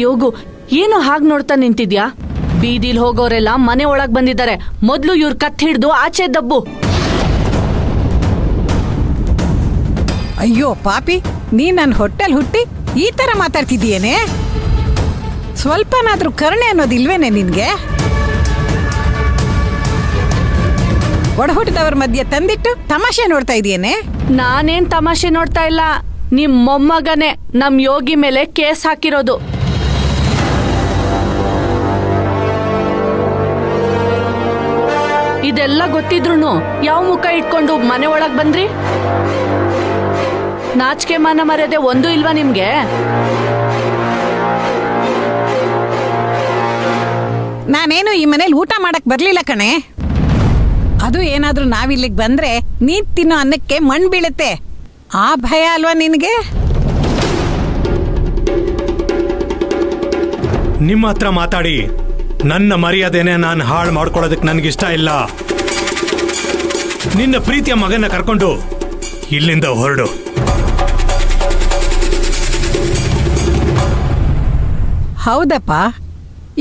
ಯೋಗು, ಏನು ಹಾಗ್ ನೋಡ್ತಾ ನಿಂತಿದ್ಯಾ? ಬೀದಿಲ್ ಹೋಗೋರೆಲ್ಲ ಮನೆ ಒಳಗ್ ಬಂದಿದ್ದಾರೆ. ಮೊದ್ಲು ಇವ್ರ ಕತ್ ಹಿಡ್ದು ಆಚೆ ದಬ್ಬು. ಅಯ್ಯೋ ಪಾಪಿ, ನೀ ನನ್ನ ಹೊಟ್ಟೆಲ್ ಹುಟ್ಟಿ ಈ ತರ ಮಾತಾಡ್ತಿದೀಯೇನೆ? ಸ್ವಲ್ಪನಾದ್ರೂ ಕರುಣೆ ಅನ್ನೋದಿಲ್ವೇನೆ ನಿನ್ಗೆ? ಒಡಹುಟ್ಟಿದವ್ರ ಮಧ್ಯೆ ತಂದಿಟ್ಟು ತಮಾಷೆ ನೋಡ್ತಾ ಇದೀಯೇನೆ? ನಾನೇನ್ ತಮಾಷೆ ನೋಡ್ತಾ ಇಲ್ಲ. ನಿಮ್ ಮೊಮ್ಮಗನೇ ನಮ್ ಯೋಗಿ ಮೇಲೆ ಕೇಸ್ ಹಾಕಿರೋದು. ಇದೆಲ್ಲ ಗೊತ್ತಿದ್ರುನು ಯಾವ ಮುಖ ಇಟ್ಕೊಂಡು ಮನೆ ಒಳಗ್ ಬಂದ್ರಿ? ನಾಚಿಕೆ ಮಾನ ಮರ್ಯಾದೆ ಒಂದು ಇಲ್ವಾ ನಿಮ್ಗೆ? ನಾನೇನು ಈ ಮನೇಲಿ ಊಟ ಮಾಡಕ್ ಬರ್ಲಿಲ್ಲ ಕಣೆ. ಅದು ಏನಾದ್ರೂ ನಾವಿಲ್ಲಿಗೆ ಬಂದ್ರೆ ನೀನ್ ತಿನ್ನೋ ಅನ್ನಕ್ಕೆ ಮಣ್ಣು ಬೀಳುತ್ತೆ. ಆ ಭಯ ಅಲ್ವಾ ನಿನಗೆ? ನಿಮ್ಮ ಹತ್ರ ಮಾತಾಡಿ ನನ್ನ ಮರ್ಯಾದೆನೆ ನಾನು ಹಾಳು ಮಾಡ್ಕೊಳ್ಳೋದಕ್ಕೆ ನನಗಿಷ್ಟ ಇಲ್ಲ. ನಿನ್ನ ಪ್ರೀತಿಯ ಮಗನ ಕರ್ಕೊಂಡು ಇಲ್ಲಿಂದ ಹೊರಡು. ಹೌದಪ್ಪ,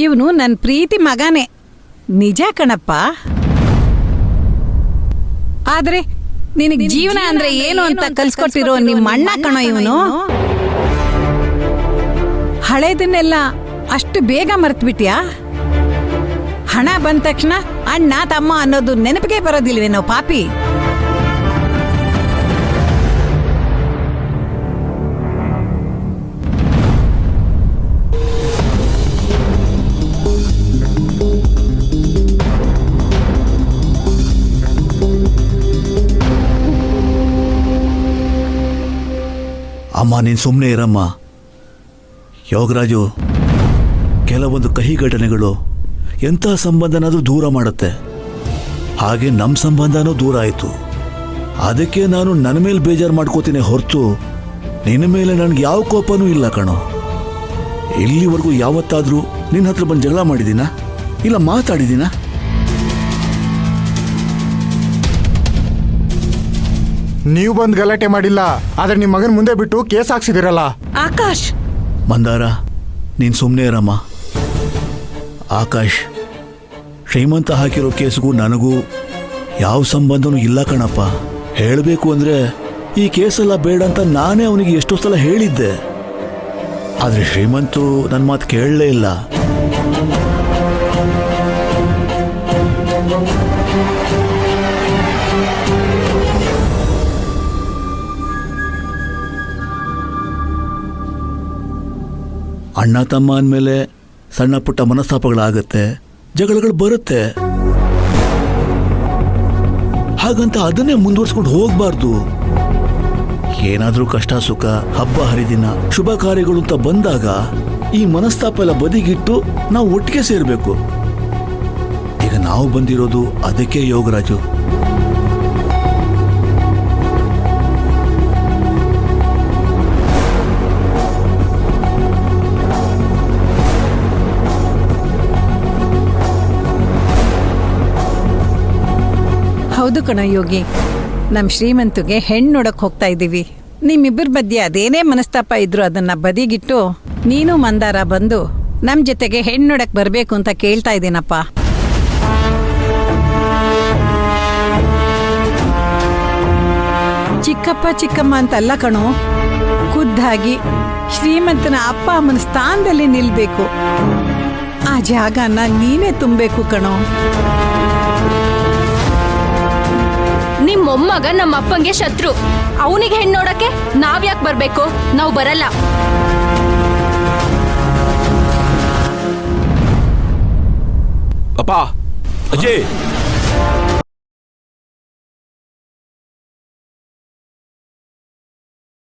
ಇವನು ನನ್ನ ಪ್ರೀತಿ ಮಗನೇ, ನಿಜ ಕಣಪ್ಪ. ಆದ್ರೆ ನಿನಗೆ ಜೀವನ ಅಂದ್ರೆ ಏನು ಅಂತ ಕಲ್ಸ್ಕೊಟ್ಟಿರೋ ನಿಮ್ಮ ಅಣ್ಣ ಕಣೋ ಇವನು. ಹಳೇದನ್ನೆಲ್ಲ ಅಷ್ಟು ಬೇಗ ಮರ್ತ್ಬಿಟ್ಯಾ? ಹಣ ಬಂದ ತಕ್ಷಣ ಅಣ್ಣ ತಮ್ಮ ಅನ್ನೋದು ನೆನಪಿಗೆ ಬರೋದಿಲ್ವೇನೋ ಪಾಪಿ? ಅಮ್ಮ, ನೀನು ಸುಮ್ಮನೆ ಇರಮ್ಮ. ಯೋಗರಾಜು, ಕೆಲವೊಂದು ಕಹಿ ಘಟನೆಗಳು ಎಂಥ ಸಂಬಂಧನಾದರೂ ದೂರ ಮಾಡುತ್ತೆ. ಹಾಗೆ ನಮ್ಮ ಸಂಬಂಧನೂ ದೂರ ಆಯಿತು. ಅದಕ್ಕೆ ನಾನು ನನ್ನ ಮೇಲೆ ಬೇಜಾರು ಮಾಡ್ಕೋತೀನಿ ಹೊರತು ನಿನ್ನ ಮೇಲೆ ನನಗೆ ಯಾವ ಕೋಪನೂ ಇಲ್ಲ ಕಣೋ. ಇಲ್ಲಿವರೆಗೂ ಯಾವತ್ತಾದರೂ ನಿನ್ನ ಹತ್ರ ಬಂದು ಜಗಳ ಮಾಡಿದ್ದೀನಾ? ಇಲ್ಲ ಮಾತಾಡಿದ್ದೀನಾ? ನೀವು ಬಂದು ಗಲಾಟೆ ಮಾಡಿಲ್ಲ, ಆದ್ರೆ ನಿಮ್ಮ ಮಗನ ಮುಂದೆ ಬಿಟ್ಟು ಕೇಸ್ ಹಾಕ್ಸಿದಿರಲ್ಲ. ಆಕಾಶ್, ಮಂದಾರ, ನೀನು ಸುಮ್ಮನೆ ಇರಮ್ಮ. ಆಕಾಶ್, ಶ್ರೀಮಂತ ಹಾಕಿರೋ ಕೇಸ್ಗೂ ನನಗೂ ಯಾವ ಸಂಬಂಧನೂ ಇಲ್ಲ ಕಣಪ್ಪ. ಹೇಳಬೇಕು ಅಂದರೆ ಈ ಕೇಸೆಲ್ಲ ಬೇಡ ಅಂತ ನಾನೇ ಅವನಿಗೆ ಎಷ್ಟೋ ಸಲ ಹೇಳಿದ್ದೆ. ಆದರೆ ಶ್ರೀಮಂತು ನನ್ನ ಮಾತು ಕೇಳಲೇ ಇಲ್ಲ. ಅಣ್ಣ ತಮ್ಮ ಅಂದಮೇಲೆ ಸಣ್ಣ ಪುಟ್ಟ ಮನಸ್ತಾಪಗಳಾಗತ್ತೆ, ಜಗಳಗಳು ಬರುತ್ತೆ. ಹಾಗಂತ ಅದನ್ನೇ ಮುಂದುವರ್ಸ್ಕೊಂಡು ಹೋಗ್ಬಾರ್ದು. ಏನಾದರೂ ಕಷ್ಟ ಸುಖ, ಹಬ್ಬ ಹರಿದಿನ, ಶುಭ ಕಾರ್ಯಗಳು ಅಂತ ಬಂದಾಗ ಈ ಮನಸ್ತಾಪ ಎಲ್ಲ ಬದಿಗಿಟ್ಟು ನಾವು ಒಟ್ಟಿಗೆ ಸೇರಬೇಕು. ಈಗ ನಾವು ಬಂದಿರೋದು ಅದಕ್ಕೆ ಯೋಗರಾಜು. ಹೌದು ಕಣ ಯೋಗಿ, ನಮ್ಮ ಶ್ರೀಮಂತುಗೆ ಹೆಣ್ಣು ನೋಡಕ್ ಹೋಗ್ತಾ ಇದ್ದೀವಿ. ನಿಮ್ಮಿಬ್ಬರ ಮಧ್ಯೆ ಅದೇನೇ ಮನಸ್ತಾಪ ಇದ್ರು ಅದನ್ನ ಬದಿಗಿಟ್ಟು ನೀನು ಮಂದಾರ ಬಂದು ನಮ್ ಜೊತೆಗೆ ಹೆಣ್ಣು ನೋಡಕ್ ಬರ್ಬೇಕು ಅಂತ ಕೇಳ್ತಾ ಇದ್ದೀನಪ್ಪ. ಚಿಕ್ಕಪ್ಪ ಚಿಕ್ಕಮ್ಮ ಅಂತಲ್ಲ ಕಣೋ, ಖುದ್ದಾಗಿ ಶ್ರೀಮಂತನ ಅಪ್ಪ ಅಮ್ಮನ ಸ್ಥಾನದಲ್ಲಿ ನಿಲ್ಬೇಕು. ಆ ಜಾಗನ ನೀನೇ ತುಂಬಬೇಕು ಕಣೋ. ನಿಮ್ ಮೊಮ್ಮಗ ನಮ್ಮ ಅಪ್ಪಂಗೆ ಶತ್ರು. ಅವನಿಗೆ ಹೆಣ್ಣು ನೋಡಕ್ಕೆ ನಾವ್ಯಾಕೆ ಬರ್ಬೇಕು? ನಾವು ಬರಲ್ಲ. ಅಪ್ಪ, ಅಜಯ್,